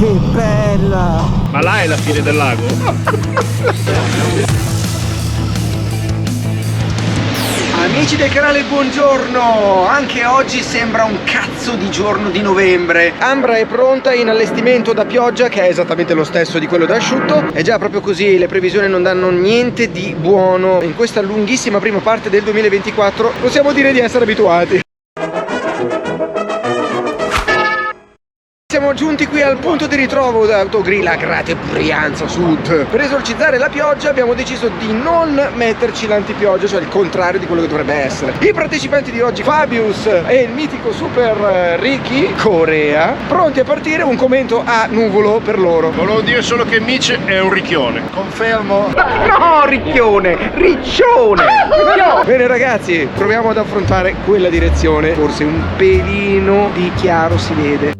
che bella! Ma là è la fine del lago? Amici del canale, buongiorno! Anche oggi sembra un cazzo di giorno di novembre. Ambra è pronta in allestimento da pioggia, che è esattamente lo stesso di quello da asciutto. È già proprio così, le previsioni non danno niente di buono. In questa lunghissima prima parte del 2024 possiamo dire di essere abituati. Siamo giunti qui al punto di ritrovo da Autogrill Agrate Brianza Sud. Per esorcizzare la pioggia abbiamo deciso di non metterci l'antipioggia, cioè il contrario di quello che dovrebbe essere. I partecipanti di oggi, Fabius e il mitico Super Ricky Corea, pronti a partire. Un commento a nuvolo per loro. Volevo dire solo che Mitch è un ricchione. Confermo. No, ricchione, riccione. Bene ragazzi, proviamo ad affrontare quella direzione. Forse un pelino di chiaro si vede.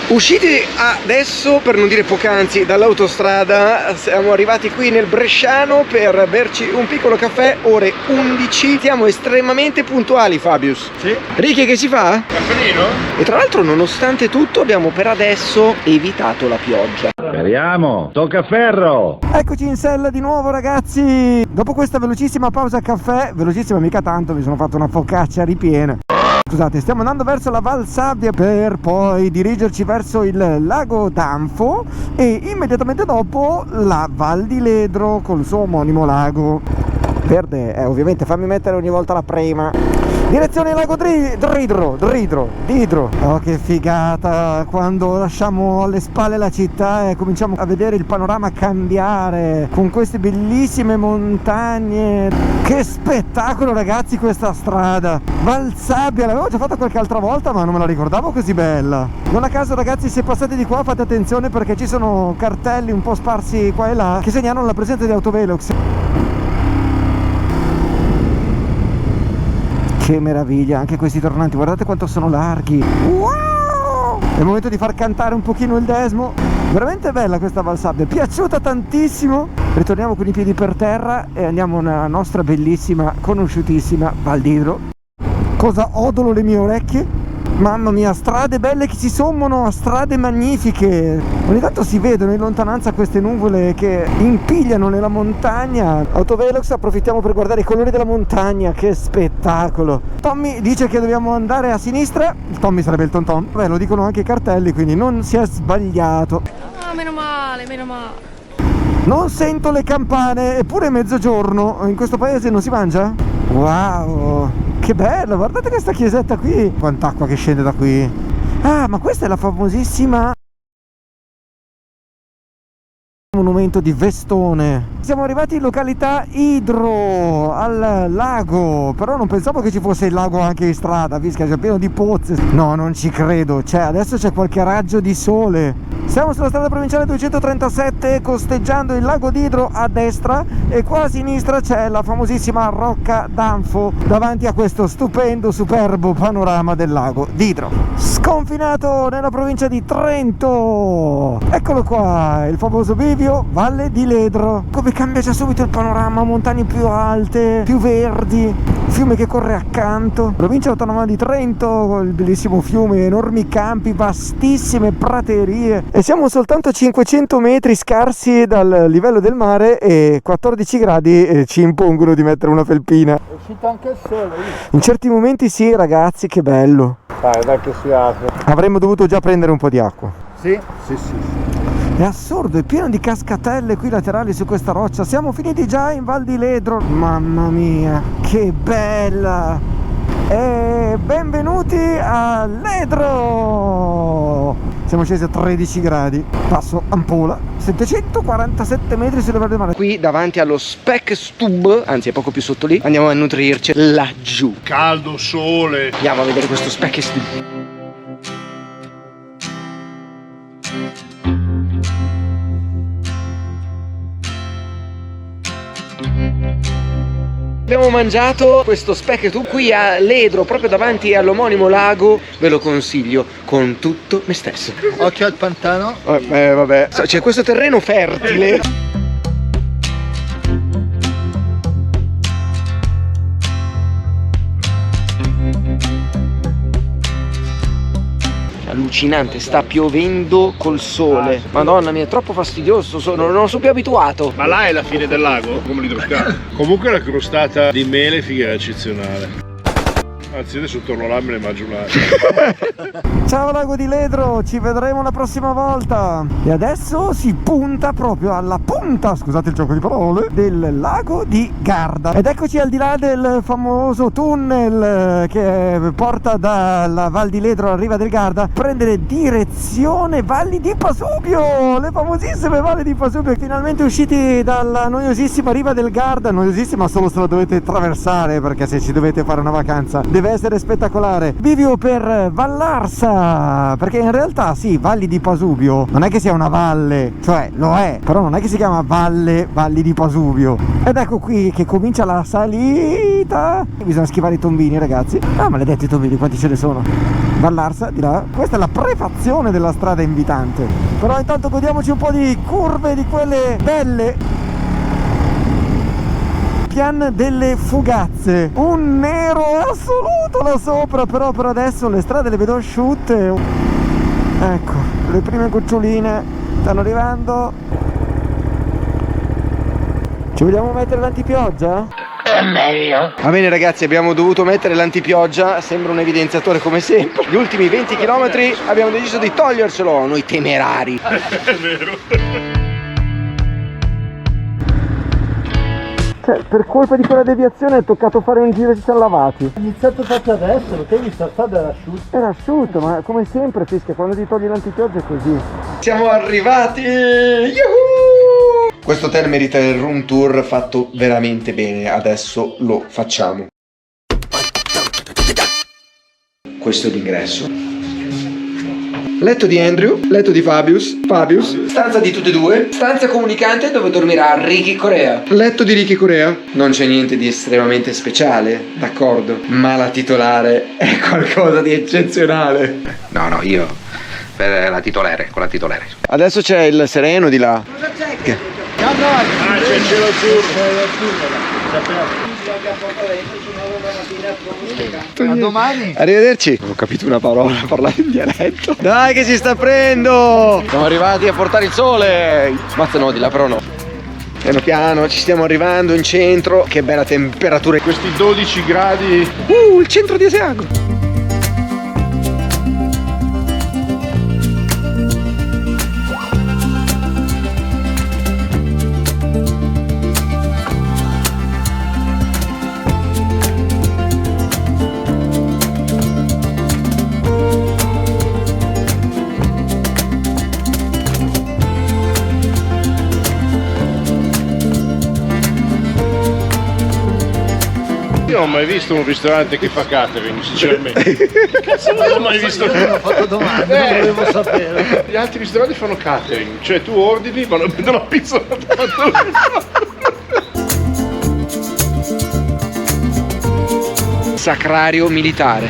Usciti adesso, per non dire poc'anzi, dall'autostrada, siamo arrivati qui nel Bresciano per berci un piccolo caffè, ore 11. Siamo estremamente puntuali, Fabius. Sì. Ricky, che si fa? Caffeino? E tra l'altro, nonostante tutto, abbiamo per adesso evitato la pioggia. Speriamo, tocca ferro! Eccoci in sella di nuovo ragazzi. Dopo questa velocissima pausa caffè, velocissima mica tanto, mi sono fatto una focaccia ripiena. Scusate, stiamo andando verso la Val Sabbia per poi dirigerci verso il lago Danfo e immediatamente dopo la Val di Ledro col suo omonimo lago verde. Ovviamente fammi mettere ogni volta la prima. Direzione lago Didro. Oh, che figata quando lasciamo alle spalle la città e cominciamo a vedere il panorama cambiare con queste bellissime montagne. Che spettacolo ragazzi questa strada. Val Sabbia, l'avevo già fatta qualche altra volta ma non me la ricordavo così bella. Non a caso ragazzi, se passate di qua fate attenzione perché ci sono cartelli un po' sparsi qua e là che segnalano la presenza di autovelox. Che meraviglia, anche questi tornanti, guardate quanto sono larghi. Wow! È il momento di far cantare un pochino il Desmo. Veramente bella questa Val Sabbia, piaciuta tantissimo. Ritorniamo con i piedi per terra e andiamo nella nostra bellissima, conosciutissima Val d'Idro. Cosa odolo le mie orecchie? Mamma mia, strade belle che si sommano a strade magnifiche. Ogni tanto si vedono in lontananza queste nuvole che impigliano nella montagna. Autovelox, approfittiamo per guardare i colori della montagna, che spettacolo. Tommy dice che dobbiamo andare a sinistra. Il Tommy sarebbe il Tonton. Beh, lo dicono anche i cartelli, quindi non si è sbagliato. Ah, meno male, meno male. Non sento le campane, eppure è mezzogiorno. In questo paese non si mangia? Wow, che bello, guardate questa chiesetta qui. Quant'acqua che scende da qui. Ah, ma questa è la famosissima monumento di Vestone. Siamo arrivati in località Idro, al lago, però non pensavo che ci fosse il lago anche in strada, visto che è pieno di pozze. No, non ci credo, adesso c'è qualche raggio di sole. Siamo sulla strada provinciale 237 costeggiando il lago d'Idro a destra e qua a sinistra c'è la famosissima Rocca Danfo davanti a questo stupendo, superbo panorama del lago d'Idro. Sconfinato nella provincia di Trento. Eccolo qua, il famoso bivio Valle di Ledro. Come cambia già subito il panorama, montagne più alte, più verdi, fiume che corre accanto. Provincia autonoma di Trento, il bellissimo fiume, enormi campi, vastissime praterie. E siamo soltanto a 500 metri scarsi dal livello del mare e 14 gradi ci impongono di mettere una felpina. È uscito anche il sole. In certi momenti sì ragazzi, che bello. Dai che si apre. Avremmo dovuto già prendere un po' di acqua. Sì. È assurdo, è pieno di cascatelle qui laterali su questa roccia. Siamo finiti già in Val di Ledro. Mamma mia, che bella! E benvenuti a Ledro! Siamo scesi a 13 gradi, passo Ampola, 747 metri sul livello del mare. Qui davanti allo Spekstub, anzi è poco più sotto lì, andiamo a nutrirci laggiù. Caldo, sole. Andiamo a vedere questo Spekstub. Abbiamo mangiato questo specchio qui a Ledro, proprio davanti all'omonimo lago. Ve lo consiglio con tutto me stesso. Occhio al pantano. Vabbè, c'è questo terreno fertile. allucinante, sta piovendo col sole. Madonna mia, è troppo fastidioso, non sono più abituato. Ma là è la fine del lago? Come l'idroscalo. Comunque la crostata di mele figa è eccezionale. Anzi, adesso torno là e me ne mangio un'altra. Ciao Lago di Ledro, ci vedremo la prossima volta. E adesso si punta proprio alla punta, scusate il gioco di parole, del lago di Garda. Ed eccoci al di là del famoso tunnel che porta dalla Val di Ledro alla riva del Garda, prendere direzione Valli di Pasubio, le famosissime Valli di Pasubio, finalmente usciti dalla noiosissima riva del Garda. Noiosissima solo se la dovete attraversare, perché se ci dovete fare una vacanza deve essere spettacolare. Bivio per Vallarsa, perché in realtà sì, Valli di Pasubio non è che sia una valle, cioè lo è, però non è che si chiama Valli di Pasubio. Ed ecco qui che comincia la salita. Bisogna schivare i tombini, ragazzi. Ah, maledetti tombini, quanti ce ne sono. Vallarsa di là, questa è la prefazione della strada invitante. Però intanto godiamoci un po' di curve, di quelle belle. Pian delle Fugazze, un nero assoluto là sopra, però per adesso le strade le vedo asciutte. Ecco, le prime goccioline stanno arrivando. Ci vogliamo mettere l'antipioggia? Va bene ragazzi, abbiamo dovuto mettere l'antipioggia, sembra un evidenziatore come sempre. Gli ultimi 20 km abbiamo deciso di togliercelo, noi temerari. È vero. Cioè, per colpa di quella deviazione è toccato fare un giro e ci siamo lavati. Ho iniziato proprio adesso, perché hai visto la strada era asciutta. Era asciutto, ma come sempre Fischia, quando ti togli l'antipioggia è così. Siamo arrivati! Yuhu! Questo hotel merita il room tour fatto veramente bene, adesso lo facciamo. Questo è l'ingresso. Letto di Andrew, letto di Fabius, stanza di tutte e due, stanza comunicante dove dormirà Ricky Corea. Letto di Ricky Corea. Non c'è niente di estremamente speciale, d'accordo, ma la titolare è qualcosa di eccezionale. No, io per la titolare, con la titolare. Adesso c'è il sereno di là. Ah, c'è il cielo azzurro. A domani. Arrivederci. Non ho capito una parola, parlare in dialetto. Dai che si sta aprendo. Siamo arrivati a portare il sole. Mazza no, di là però no. Piano piano ci stiamo arrivando in centro. Che bella temperatura. Questi 12 gradi. Il centro di Asiago. Io non ho mai visto un ristorante che fa catering, sinceramente. Cazzo, non ho mai visto. Non ho fatto domande, non volevo sapere. Gli altri ristoranti fanno catering, cioè tu ordini, vanno a prendere la pizza. Sacrario militare.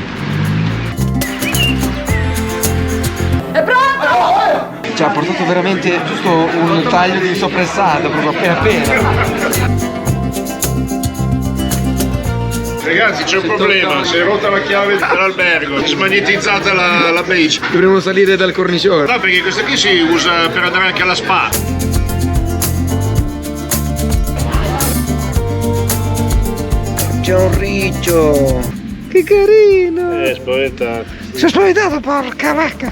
È pronto! Ci ha portato veramente giusto un taglio di soppressata, proprio appena. Ragazzi, c'è un problema, si è rotta la chiave dell'albergo, è smagnetizzata la beach. Dovremmo salire dal cornicione. No, perché questa qui si usa per andare anche alla spa. C'è un riccio. Che carino. Spaventato. Si è spaventato, porca vacca.